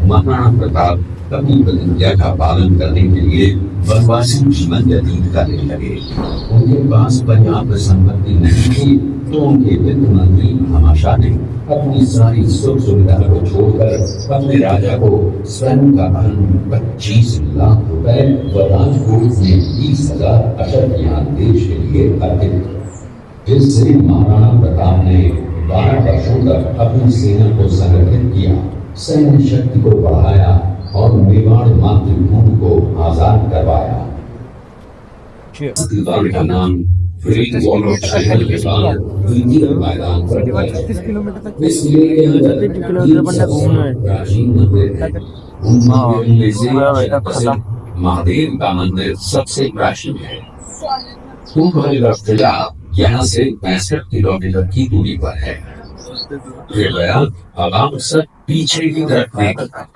महाराणा प्रताप अपनी प्रतिज्ञा का पालन करने के लिए वनवासी जीवन व्यतीत करने लगे। उनके पास पर्याप्त संपत्ति नहीं थी, तो उनके वित्त मंत्री भामाशाह ने अपनी सारी सुख सुविधा को छोड़कर अपने राजा को स्वर्ण का धन 25 लाख रुपए व राजकोट में 20,000 अशर्फियां देश के लिए अर्पित। इससे महाराणा प्रताप ने 12 वर्षों तक अपनी सेना को संगठित किया, सैन्य शक्ति को बढ़ाया और मेवाड़ मातृभूमि को आजाद करवाया। का नाम शहर के बाद द्वितीय मैदान इस किले के अंदर प्राचीन मंदिर महादेव का मंदिर सबसे प्राचीन है। कुंभलगढ़ किला यहाँ से 65 किलोमीटर की दूरी पर है। अब सब पीछे की तरफ देखा,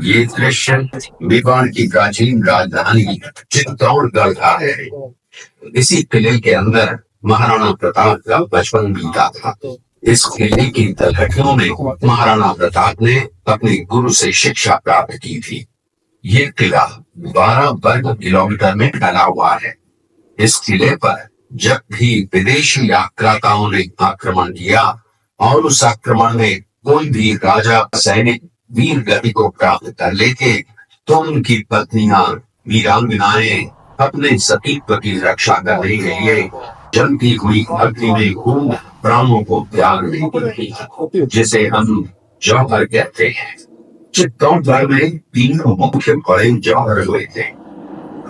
ये दृश्य मेवाड़ की प्राचीन राजधानी चित्तौड़गढ़ का है। इसी किले के अंदर महाराणा प्रताप का बचपन बीता था। इस किले की तलहटियों में महाराणा प्रताप ने अपने गुरु से शिक्षा प्राप्त की थी। ये किला 12 वर्ग किलोमीटर में फैला हुआ है। इस किले पर जब भी विदेशी आक्रांताओं ने आक्रमण किया और उस आक्रमण में कोई भी राजा सैनिक वीर गति को प्राप्त कर लेते, तो उनकी पत्नियां वीरांगनाएं अपने सतीत्व की रक्षा करने के लिए जलती हुई अग्नि में खून प्राणों को त्याग देती थी, जिसे हम जौहर कहते हैं। चित्तौड़गढ़ में 3 मुख्य बड़े जौहर हुए थे।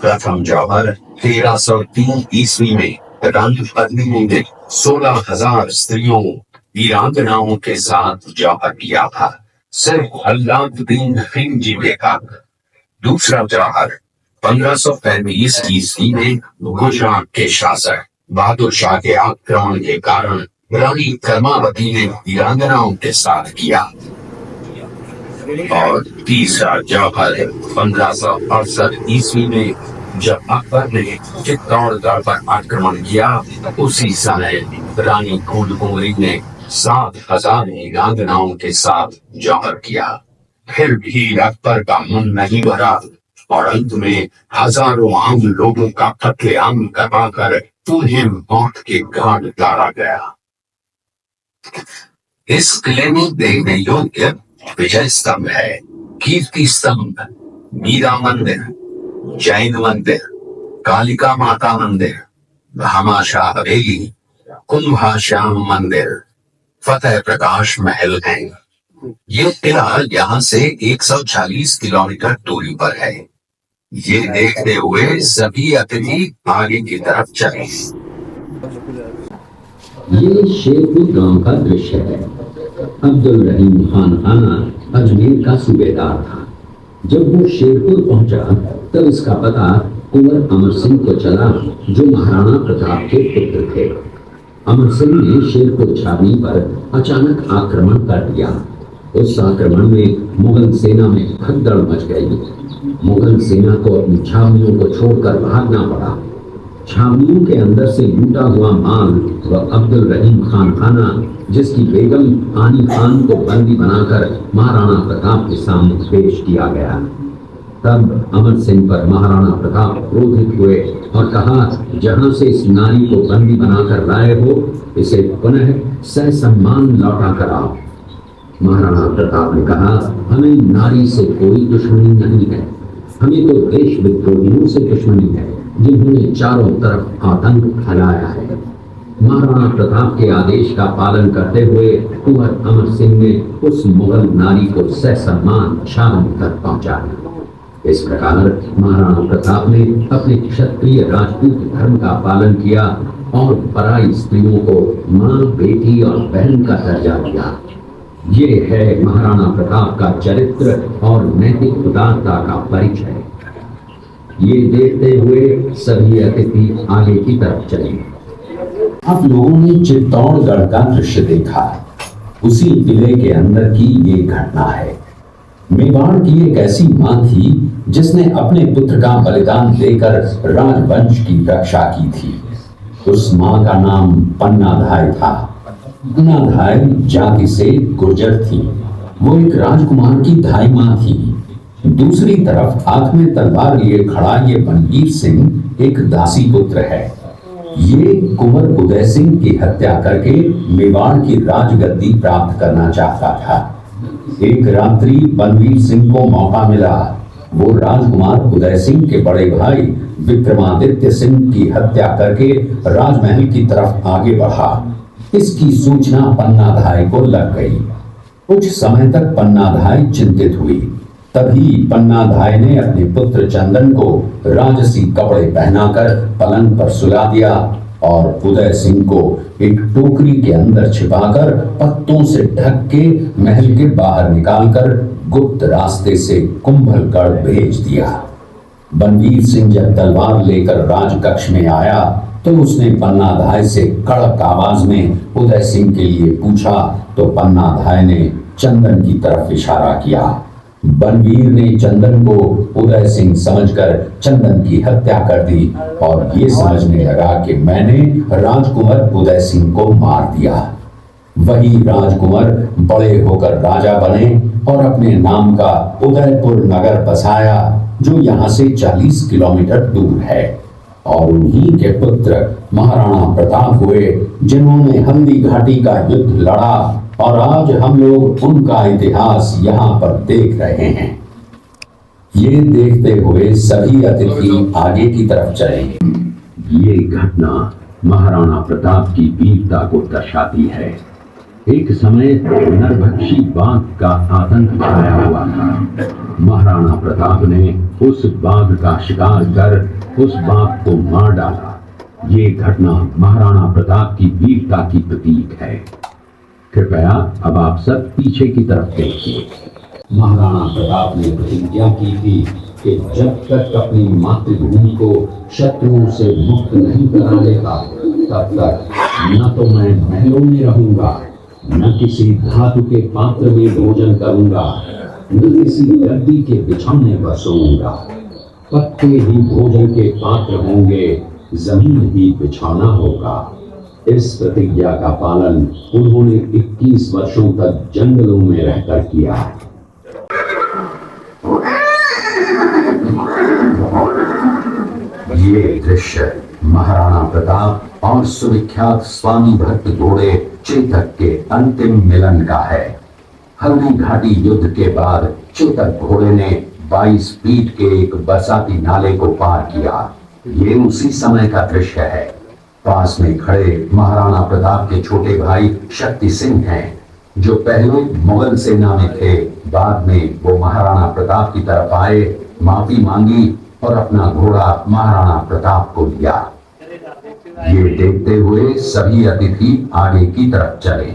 प्रथम जौहर 1303 ईस्वी में रानी पद्मिनी ने 16,000 स्त्रियों वीरांगनाओं के साथ जौहर किया था, सिर्फ अल्लाउद्दीन खिलजी का। दूसरा जौहर 1535 ईस्वी में गुजरात के शासक बहादुर शाह के आक्रमण के कारण रानी कर्मावती ने वीरांगनाओं के साथ किया। और तीसरा जौहर 1568 ईस्वी में जब अकबर ने चित्तौड़गढ़ पर आक्रमण किया, उसी समय रानी फूलकुंवरी ने 7,000 वीरांगनाओं के साथ जौहर किया। फिर भी अकबर का मन नहीं भरा और अंत में हजारों आम लोगों का कत्लेआम करवाकर उन्हें मौत के घाट उतारा गया। इस किले में देखने योग्य विजय स्तंभ है, कीर्ति स्तंभ, मीरा मंदिर, जैन मंदिर, कालिका माता मंदिर, भामाशाह हवेली, कुंभाश्याम मंदिर, फतेह प्रकाश महल है। ये किला यहाँ से 140 किलोमीटर दूरी पर है। ये देखते हुए सभी अतिथि आगे की तरफ चले। ये शेरपुर गांव का दृश्य है। अब्दुल रहीम खान खाना अजमेर का सूबेदार था। जब वो शेरपुर पहुंचा तब इसका पता कुंवर अमर सिंह को चला, जो महाराणा प्रताप के पुत्र थे। अमर सिंह ने शेरपुर छावनी पर अचानक आक्रमण कर दिया। उस आक्रमण में मुगल सेना में भगदड़ मच गई। मुगल सेना को अपनी छावनियों को छोड़कर भागना पड़ा। छावनियों के अंदर से लूटा हुआ माल व अब्दुल रहीम खान खाना, जिसकी बेगम आनी खान को बंदी बनाकर महाराणा प्रताप के सामने पेश किया गया। तब अमर सिंह पर महाराणा प्रताप क्रोधित हुए और कहा, जहां से इस नारी को बंदी बनाकर लाए हो, इसे पुनः ससम्मान लौटा कर आओ। महाराणा प्रताप ने कहा, हमें नारी से कोई दुश्मनी नहीं है, हमें तो देश विद्रोहियों से दुश्मनी है, जिन्होंने चारों तरफ आतंक फैलाया है। महाराणा प्रताप के आदेश का पालन करते हुए कुंवर अमर सिंह ने उस मुगल नारी को ससम्मान छावनी तक पहुंचाया। इस प्रकार महाराणा प्रताप ने अपने क्षत्रिय राजपूत धर्म का पालन किया और पराई स्त्रियों को मां, बेटी और बहन का दर्जा दिया। ये है महाराणा प्रताप का चरित्र और नैतिक उदारता का परिचय। ये देखते हुए सभी अतिथि आगे की तरफ चले। आप लोगों ने चित्तौड़गढ़ का दृश्य देखा। उसी किले के अंदर की ये घटना है। मेवाड़ की एक ऐसी मां थी जिसने अपने पुत्र का बलिदान देकर राजवंश की रक्षा की थी। उस मां का नाम पन्नाधाय था। पन्नाधाय जाति से गुर्जर थी। वो एक राजकुमार की धाई मां थी। दूसरी तरफ हाथ में तलवार लिए खड़ा ये बनवीर सिंह एक दासी पुत्र है। ये कुंवर उदय सिंह की हत्या करके मेवाड़ की राजगद्दी प्राप्त करना चाहता था। एक रात्रि बनवीर सिंह को मौका मिला। वो राजकुमार उदय सिंह के बड़े भाई विक्रमादित्य सिंह की हत्या करके राजमहल की तरफ आगे बढ़ा। इसकी सूचना पन्नाधाय को लग गई। कुछ समय तक पन्नाधाय चिंतित हुई। तभी पन्नाधाय ने अपने पुत्र चंदन को राजसी कपड़े पहनाकर पलंग पर सुला दिया और उदय सिंह को एक टोकरी के अंदर छिपाकर पत्तों से ढक के महल के बाहर निकालकर गुप्त रास्ते से कुंभलगढ़ भेज दिया। बनवीर सिंह जब तलवार लेकर राजकक्ष में आया तो उसने पन्नाधाय से कड़क आवाज में उदय सिंह के लिए पूछा तो पन्नाधाय ने चंदन की तरफ इशारा किया। बनवीर ने चंदन को उदय सिंह समझकर चंदन की हत्या कर दी और ये समझने लगा कि मैंने राजकुमार उदय सिंह को मार दिया। वही राजकुमार बड़े होकर राजा बने और अपने नाम का उदयपुर नगर बसाया जो यहाँ से 40 किलोमीटर दूर है। और उन्हीं के पुत्र महाराणा प्रताप हुए जिन्होंने हल्दी घाटी का युद्ध लड़ा और आज हम लोग उनका इतिहास यहाँ पर देख रहे हैं। ये देखते हुए सभी अतिथि आगे की तरफ चले। ये घटना महाराणा प्रताप की वीरता को दर्शाती है। एक समय नरभक्षी बाघ का आतंक छाया हुआ था। महाराणा प्रताप ने उस बाघ का शिकार कर उस बाघ को मार डाला। ये घटना महाराणा प्रताप की वीरता की प्रतीक है। कृपया अब आप सब पीछे की तरफ देखिए। महाराणा प्रताप ने प्रतिज्ञा की थी कि जब तक अपनी मातृभूमि को शत्रुओं से मुक्त नहीं करा लेगा तब तक न तो मैं महलों में रहूंगा, न किसी धातु के पात्र में भोजन करूंगा, न किसी गद्दी के बिछौने पर सोऊंगा। पत्ते ही भोजन के पात्र होंगे, जमीन ही बिछौना होगा। इस प्रतिज्ञा का पालन उन्होंने 21 वर्षों तक जंगलों में रहकर किया। ये दृश्य महाराणा प्रताप और सुविख्यात स्वामी भक्त घोड़े चेतक के अंतिम मिलन का है। हल्दी घाटी युद्ध के बाद चेतक घोड़े ने 22 फीट के एक बरसाती नाले को पार किया। ये उसी समय का दृश्य है। पास में खड़े महाराणा प्रताप के छोटे भाई शक्ति सिंह हैं, जो पहले मुगल सेना में थे। बाद में वो महाराणा प्रताप की तरफ आए, माफी मांगी और अपना घोड़ा महाराणा प्रताप को दिया। ये देखते हुए सभी अतिथि आगे की तरफ चले।